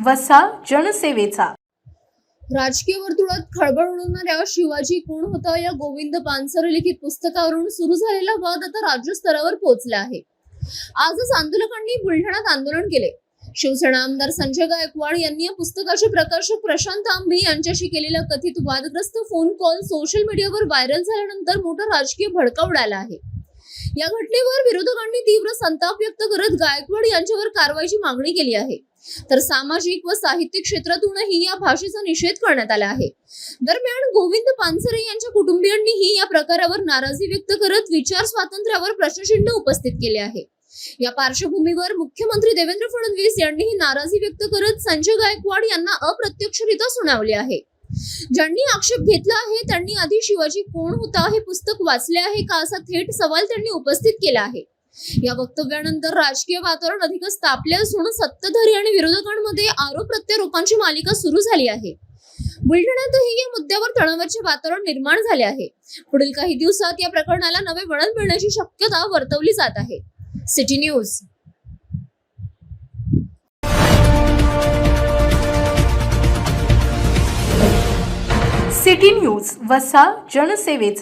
वसा जनसेवेचा. राजकीय वर्तुळात खळबळ उडवणाऱ्या शिवाजी कोण होता या गोविंद पानसरे लिखित पुस्तकावरून सुरू झालेला वाद आता राज्य स्तरावर पोहोचला आहे. आजच आंदोलकांनी बुलढाण्यात आंदोलन केले. शिवसेना आमदार संजय गायकवाड यांनी या पुस्तकाचे प्रकाशक प्रशांत आंबे यांच्याशी केलेला कथित वादग्रस्त फोन कॉल सोशल मीडियावर व्हायरल झाल्यानंतर मोठा राजकीय भडका उडाला आहे. या घटनेवर विरोधकांनी तीव्र संताप व्यक्त करत गायकवाड यांच्यावर कारवाईची मागणी केली आहे. तर सामाजिक व साहित्यिक क्षेत्रातूनही या भाषेचा निषेध करण्यात आला आहे. दरम्यान गोविंद पानसरे यांच्या कुटुंबियांनीही या प्रकारावर नाराजी व्यक्त करत विचार स्वातंत्र्यावर प्रश्नचिन्ह उपस्थित केले आहे. या पार्श्वभूमीवर मुख्यमंत्री देवेंद्र फडणवीस यांनीही नाराजी व्यक्त करत संजय गायकवाड यांना अप्रत्यक्षरित्या सुनावले आहे. ज्यांनी आक्षेप घेतला आहे त्यांनी आधी शिवाजी कोण होता हे पुस्तक वाचले आहे का असा थेट सवाल त्यांनी उपस्थित केला आहे. या वक्तव्यानंतर राजकीय वातावरण अधिकच तापले असून सत्ताधारी आणि विरोधकांमध्ये आरोप प्रत्यारोपांची मालिका सुरू झाली आहे. बुलढाण्यातही या मुद्द्यावर तणावाचे वातावरण निर्माण झाले आहे. पुढील काही दिवसात या प्रकरणाला नवे वळण मिळण्याची शक्यता वर्तवली जात आहे. City news. सिटी न्यूज वसा जनसेवेचा.